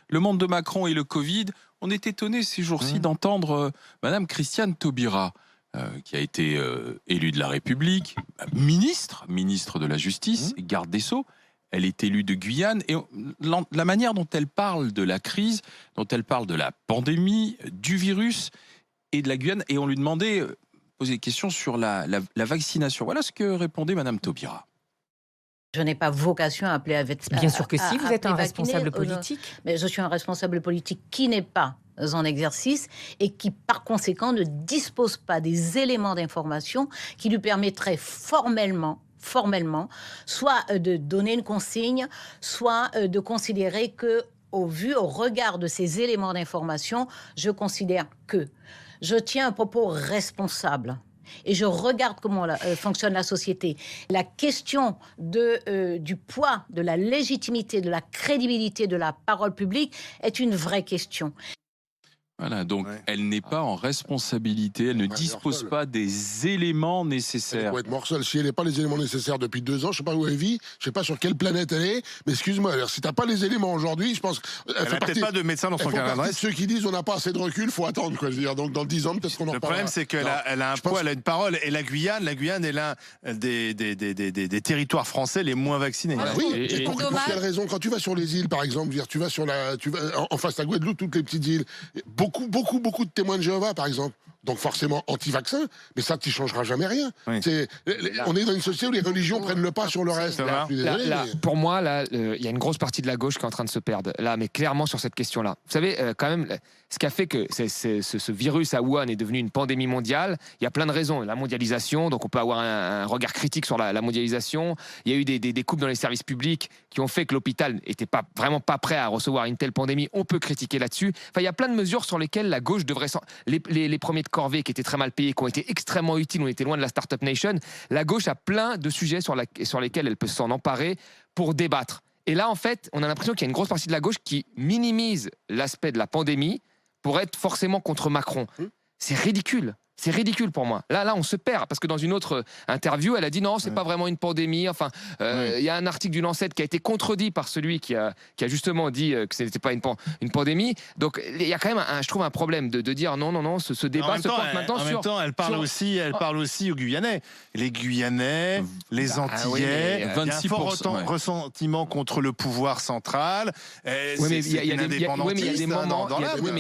Le monde de Macron et le Covid, on est étonné ces jours-ci d'entendre Madame Christiane Taubira, qui a été élue de la République, ministre de la Justice, garde des Sceaux. Elle est élue de Guyane et la manière dont elle parle de la crise, dont elle parle de la pandémie, du virus et de la Guyane, et on lui demandait, poser des questions sur la vaccination. Voilà ce que répondait Madame Taubira. Je n'ai pas vocation à appeler à vacciner. Bien sûr que si, vous êtes un responsable politique. Mais je suis un responsable politique qui n'est pas en exercice et qui, par conséquent, ne dispose pas des éléments d'information qui lui permettraient formellement, soit de donner une consigne, soit de considérer que, au regard de ces éléments d'information, je considère que je tiens un propos responsable. Et je regarde comment fonctionne la société. La question du poids, de la légitimité, de la crédibilité de la parole publique est une vraie question. Voilà, donc elle n'est pas en responsabilité, elle ne dispose pas des éléments nécessaires. Elle doit être morcelle. Si elle n'a pas les éléments nécessaires depuis 2 ans, je ne sais pas où elle vit, je ne sais pas sur quelle planète elle est, mais excuse-moi, alors si tu n'as pas les éléments aujourd'hui, je pense elle n'a peut-être pas de médecin dans son carnet d'adresse. Ceux qui disent on n'a pas assez de recul, il faut attendre, quoi. Je veux dire, donc dans 10 ans, peut-être qu'on en reparlera. Le problème, c'est qu'elle a un poids, elle a une parole. Et la Guyane est l'un des territoires français les moins vaccinés. Oui, et pour quelle raison? Quand tu vas sur les îles, par exemple, tu vas en face à Guadeloupe, toutes les petites îles, beaucoup de témoins de Jéhovah, par exemple. Donc forcément anti-vaccin, mais ça, tu ne changeras jamais rien. Oui. On est dans une société où les religions prennent le pas sur le reste. Pour moi, là, il y a une grosse partie de la gauche qui est en train de se perdre. Là, mais clairement sur cette question-là. Vous savez, quand même, ce qui a fait que ce virus à Wuhan est devenu une pandémie mondiale, il y a plein de raisons. La mondialisation, donc on peut avoir un regard critique sur la mondialisation. Il y a eu des coupes dans les services publics qui ont fait que l'hôpital n'était vraiment pas prêt à recevoir une telle pandémie. On peut critiquer là-dessus. Enfin, il y a plein de mesures sur lesquelles la gauche devrait... Les premiers de corvée qui étaient très mal payés, qui ont été extrêmement utiles, on était loin de la Startup Nation. La gauche a plein de sujets sur lesquels elle peut s'en emparer pour débattre. Et là, en fait, on a l'impression qu'il y a une grosse partie de la gauche qui minimise l'aspect de la pandémie pour être forcément contre Macron. C'est ridicule. C'est ridicule pour moi. Là, on se perd parce que dans une autre interview, elle a dit non, c'est pas vraiment une pandémie. Enfin, il y a un article du Lancet qui a été contredit par celui qui a justement dit que ce n'était pas une pandémie. Donc, il y a quand même, je trouve, un problème de dire non, ce débat se porte maintenant sur... En même temps, elle parle aussi aux Guyanais. Les Guyanais, les Antillais, 26%. Il y a un fort ressentiment contre le pouvoir central. Oui, mais il y a des moments... Oui, mais il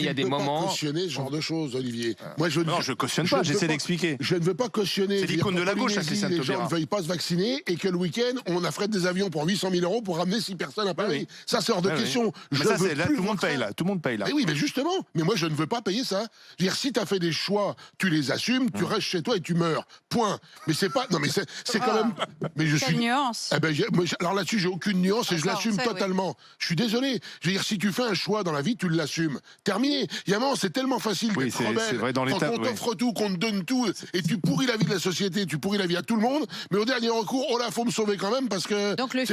y a des moments... Je ne peux pas cautionner ce genre de choses, Olivier. Moi, je cautionne pas, j'essaie d'expliquer. Je ne veux pas cautionner. C'est l'icône de la gauche, les gens ne veuillent pas se vacciner et que le week-end, on affrète des avions pour 800 000 € pour ramener 6 personnes à Paris. Ça, c'est hors de question. Mais ça, c'est là, tout le monde paye là. Tout le monde paye là. Mais oui, mais justement. Mais moi, je ne veux pas payer ça. Je veux dire, si tu as fait des choix, tu les assumes, tu restes chez toi et tu meurs. Point. Mais c'est pas. Non, mais c'est quand même. Mais je suis. Quelle nuance? Eh ben, alors là-dessus, j'ai aucune nuance et je l'assume totalement. Je suis désolé. Je veux dire, si tu fais un choix dans la vie, tu l'assumes. Terminé. Il y a un moment, c'est tellement facile d'être rebelle. Vrai dans l'état. Quand on t'offre tout, qu'on te donne tout. Et tu pourris la vie de la société, tu pourris la vie à tout le monde, mais au dernier recours, oh là, faut me sauver quand même parce que. Donc le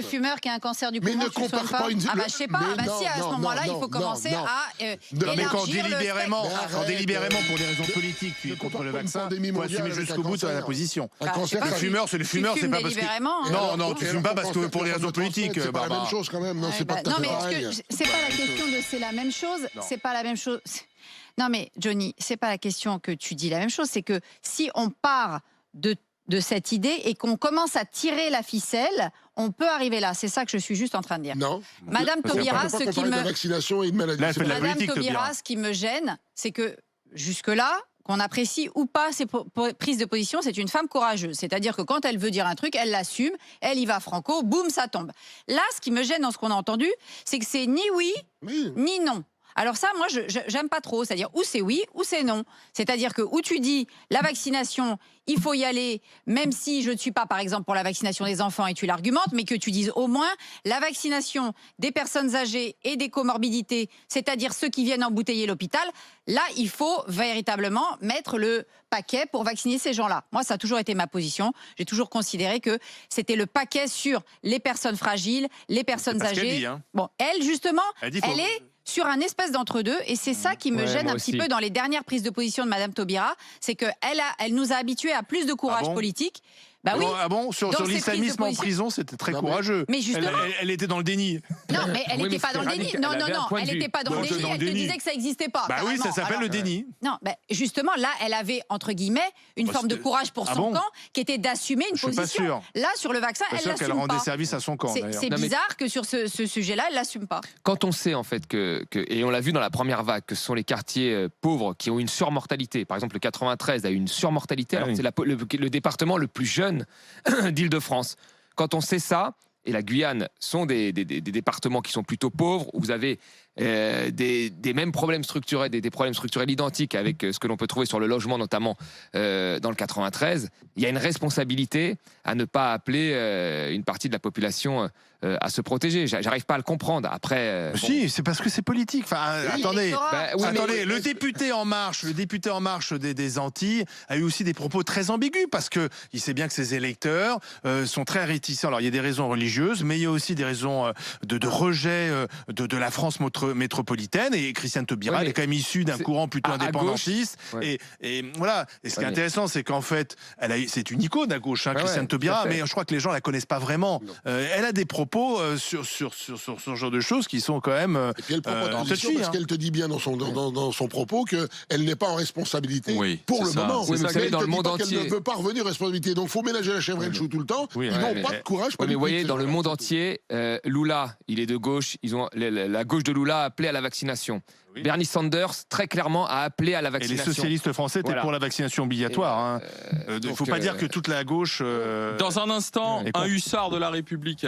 fumeur qui a un cancer du poumon, mais ne compare pas une. Ah bah je sais pas, si à ce moment-là, il faut commencer à. Mais quand délibérément, pour des raisons politiques, tu es contre le vaccin, il faut assumer jusqu'au bout la position. Le fumeur, c'est pas parce que. Non, tu fumes pas parce que pour des raisons politiques. C'est pas la même chose quand même. Non, c'est pas. Non, mais c'est pas la question de c'est la même chose. C'est pas la même chose. Non mais Johnny, c'est pas la question que tu dis la même chose, c'est que si on part de cette idée et qu'on commence à tirer la ficelle, on peut arriver là. C'est ça que je suis juste en train de dire. Non. Madame Taubira, ce qui me gêne, c'est que jusque-là, qu'on apprécie ou pas ses prises de position, c'est une femme courageuse. C'est-à-dire que quand elle veut dire un truc, elle l'assume, elle y va franco, boum, ça tombe. Là, ce qui me gêne dans ce qu'on a entendu, c'est que c'est ni oui, ni non. Alors ça, moi, j'aime pas trop. C'est-à-dire, ou c'est oui, ou c'est non. C'est-à-dire que où tu dis, la vaccination, il faut y aller, même si je ne suis pas, par exemple, pour la vaccination des enfants, et tu l'argumentes, mais que tu dises au moins, la vaccination des personnes âgées et des comorbidités, c'est-à-dire ceux qui viennent embouteiller l'hôpital, là, il faut véritablement mettre le paquet pour vacciner ces gens-là. Moi, ça a toujours été ma position. J'ai toujours considéré que c'était le paquet sur les personnes fragiles, les personnes âgées. Dit, hein. Bon, elle, justement, elle est sur un espèce d'entre-deux, et c'est ça qui me gêne un petit peu dans les dernières prises de position de Madame Taubira, c'est qu'elle nous a habitués à plus de courage politique, Bah oui. Ah bon, sur l'islamisme en prison, c'était très courageux. Mais justement, elle était dans le déni. Non, mais elle n'était pas dans le déni. Non, elle n'était pas dans le déni. Elle te disait que ça n'existait pas. Bah oui, ça s'appelle le déni. Non, justement, là, elle avait, entre guillemets, une forme de courage pour son camp, qui était d'assumer une position. Je suis pas sûr. Là, sur le vaccin, elle l'assume pas. qu'elle rendait service à son camp. C'est bizarre que sur ce sujet-là, elle l'assume pas. Quand on sait, en fait, et on l'a vu dans la première vague, que ce sont les quartiers pauvres qui ont une surmortalité. Par exemple, le 93 a eu une surmortalité, alors c'est le département le plus jeune d'Île-de-France. Quand on sait ça, et la Guyane sont des départements qui sont plutôt pauvres, où vous avez des mêmes problèmes structurels, des problèmes structurels identiques avec ce que l'on peut trouver sur le logement, notamment dans le 93, il y a une responsabilité à ne pas appeler une partie de la population à se protéger. J'arrive pas à le comprendre. Après, si, c'est parce que c'est politique. Enfin, attendez, le député En Marche, des Antilles a eu aussi des propos très ambigus parce que il sait bien que ses électeurs sont très réticents. Alors il y a des raisons religieuses, mais il y a aussi des raisons de rejet de la France métropolitaine. Et Christiane Taubira, elle est quand même issue d'un courant plutôt indépendantiste. Et voilà. Et ce qui est intéressant, c'est qu'en fait, c'est une icône à gauche, Christiane Taubira, mais je crois que les gens la connaissent pas vraiment. Elle a des propos sur ce genre de choses qui sont quand même et puis elle parce qu'elle te dit bien dans son propos qu'elle n'est pas en responsabilité pour le moment. Oui, mais vous savez, dans le monde entier, qu'elle ne veut pas revenir en responsabilité. Donc il faut ménager la chèvre et le chou tout le temps. Ils n'ont pas de courage politique. Mais vous voyez, dans le monde entier, Lula, il est de gauche. La gauche de Lula a appelé à la vaccination. Bernie Sanders, très clairement, a appelé à la vaccination. Et les socialistes français étaient pour la vaccination obligatoire. Il ne faut pas dire que toute la gauche... Dans un instant, un hussard de la République